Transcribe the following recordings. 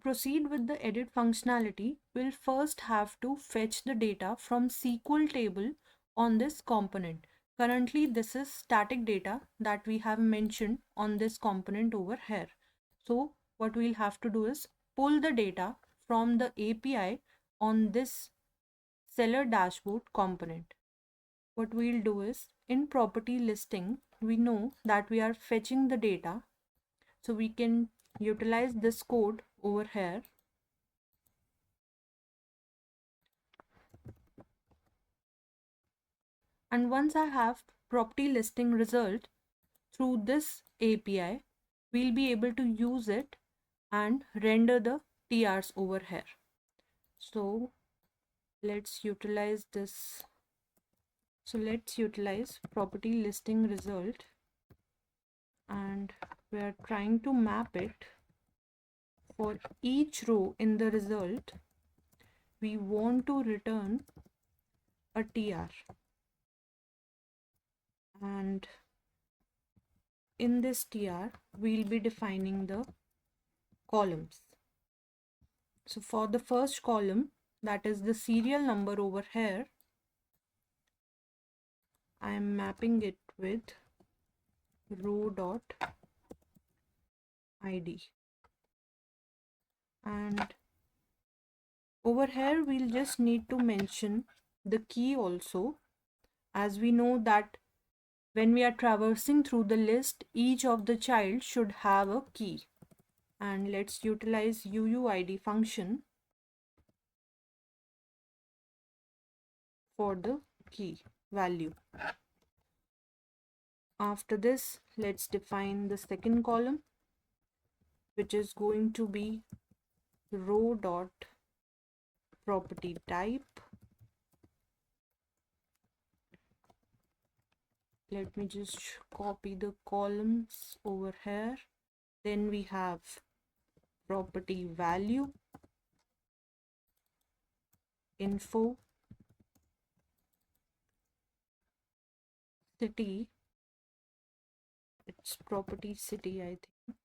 proceed with the edit functionality, we'll first have to fetch the data from SQL table on this component. Currently, this is static data that we have mentioned on this component over here. So what we'll have to do is pull the data from the API on this seller dashboard component. What we'll do is in property listing, we know that we are fetching the data. So we can utilize this code over here. And once I have property listing result through this API, we'll be able to use it and render the TRs over here. So let's utilize this. So let's utilize property listing result, and we are trying to map it for each row in the result. We want to return a TR, and in this TR we'll be defining the columns. So for the first column, that is the serial number over here, I am mapping it with row dot id, and over here we'll just need to mention the key also, as we know that when we are traversing through the list, each of the child should have a key. And let's utilize UUID function for the key value. After this, let's define the second column, which is going to be row dot property type. Let me just copy the columns over here. Then we have property value, info, city, it's property city, I think.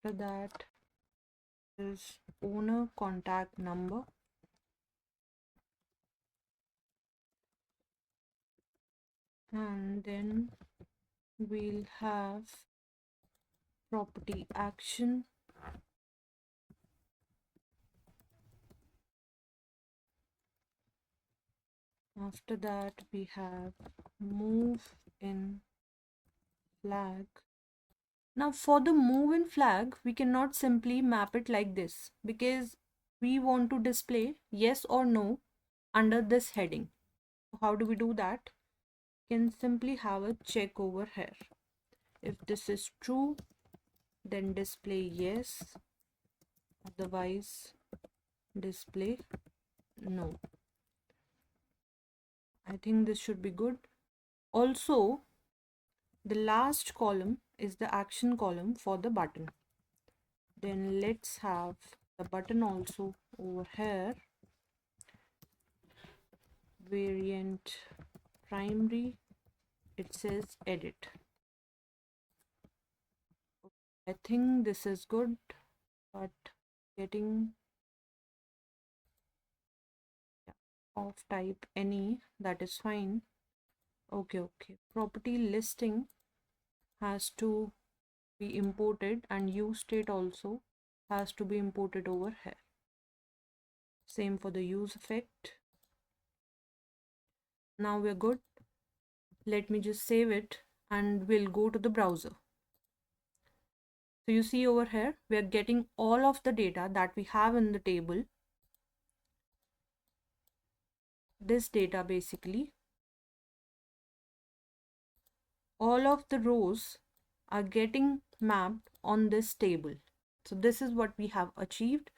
After that is owner contact number, and then we'll have property action, after that we have move in flag. Now for the move in flag, we cannot simply map it like this, because we want to display yes or no under this heading. How do we do that? We can simply have a check over here. If this is true, then display yes, otherwise display no. I think this should be good. Also, the last column is the action column for the button. Then let's have the button also over here. Variant primary, it says edit. I think this is good, but getting of type any, that is fine. Okay. Property listing has to be imported, and use state also has to be imported over here. Same for the use effect. Now we're good. Let me just save it and we'll go to the browser. So you see over here, we are getting all of the data that we have in the table. This data basically, all of the rows are getting mapped on this table. So this is what we have achieved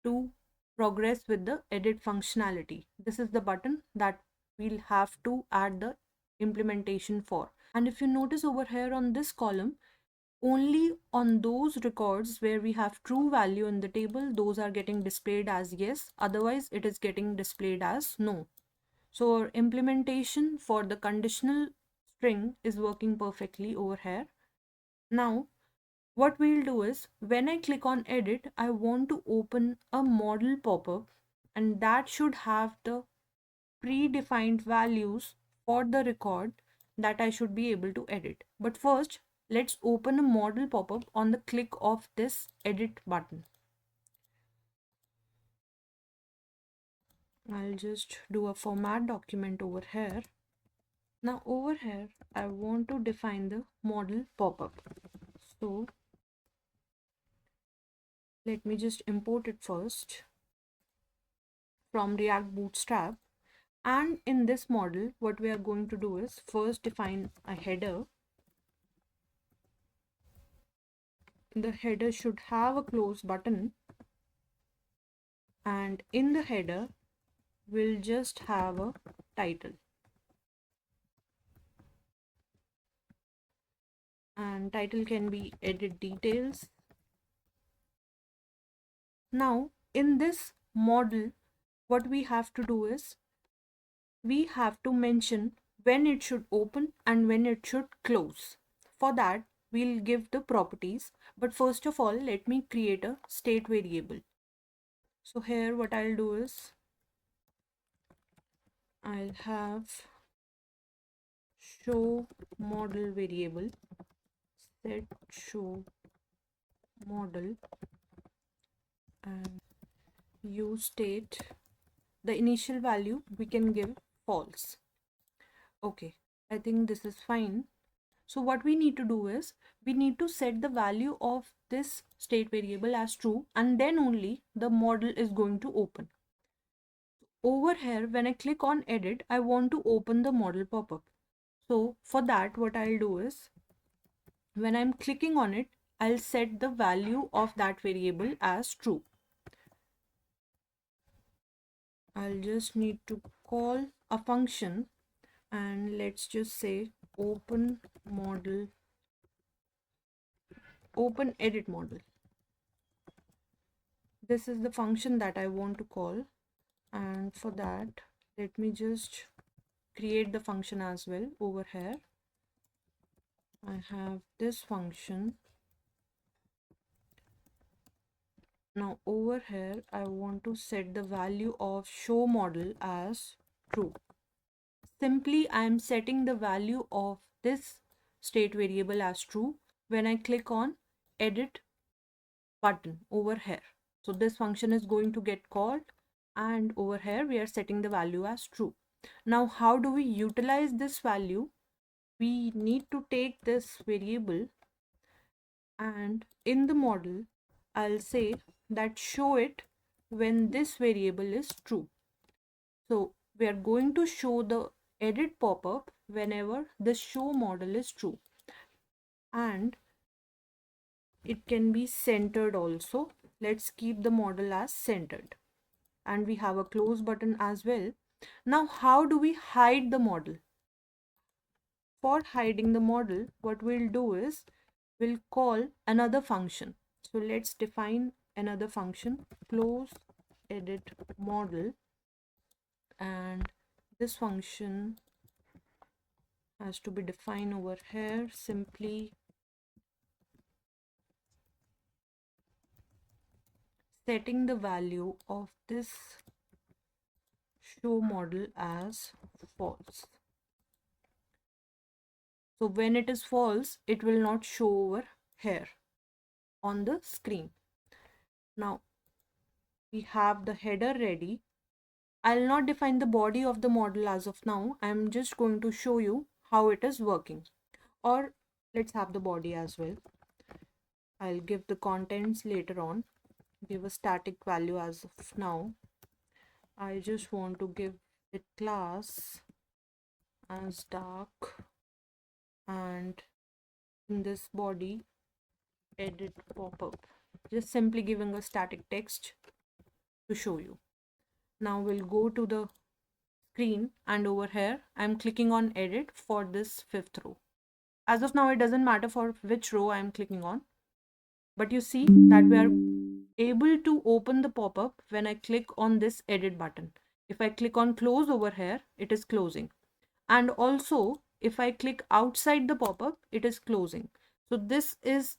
to progress with the edit functionality. This is the button that we'll have to add the implementation for. And if you notice over here on this column, only on those records where we have true value in the table, those are getting displayed as yes, otherwise it is getting displayed as no. So our implementation for the conditional string is working perfectly over here. Now, what we'll do is when I click on edit, I want to open a model pop-up, and that should have the predefined values for the record that I should be able to edit. But first, let's open a model pop-up on the click of this edit button. I'll just do a format document over here. Now over here, I want to define the model pop-up. So let me just import it first from React Bootstrap. And in this model, what we are going to do is first define a header. The header should have a close button. And in the header, we'll just have a title. And title can be edit details. Now, in this model, what we have to do is we have to mention when it should open and when it should close. For that, we'll give the properties. But first of all, let me create a state variable. So here what I'll do is I'll have show model variable, set show model, and use state. The initial value we can give false. Okay, I think this is fine. So what we need to do is we need to set the value of this state variable as true, and then only the model is going to open. Over here, when I click on edit, I want to open the model pop-up. So for that, what I'll do is when I'm clicking on it, I'll set the value of that variable as true. I'll just need to call a function, and let's just say open edit model. This is the function that I want to call, and for that let me just create the function as well. Over here I have this function. Now over here I want to set the value of show model as true. Simply I am setting the value of this state variable as true when I click on edit button over here. So this function is going to get called, and over here we are setting the value as true. Now how do we utilize this value? We need to take this variable, and in the model I'll say that show it when this variable is true. So we are going to show the edit pop-up whenever the show model is true, and it can be centered also. Let's keep the model as centered, and we have a close button as well. Now how do we hide the model? For hiding the model, what we'll do is we'll call another function. So let's define another function, close edit model, and this function has to be defined over here. Simply setting the value of this show model as false. So when it is false, it will not show over here on the screen. Now we have the header ready. I'll not define the body of the model as of now. I'm just going to show you how it is working. Or let's have the body as well. I'll give the contents later on. Give a static value as of now. I just want to give it class as dark, and in this body edit pop-up. Just simply giving a static text to show you. Now we'll go to the screen, and over here I'm clicking on edit for this fifth row. As of now it doesn't matter for which row I'm clicking on, but you see that we are able to open the pop-up when I click on this edit button. If I click on close over here, it is closing. And also If I click outside the pop-up, it is closing. So this is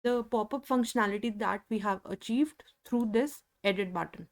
the pop-up functionality that we have achieved through this edit button.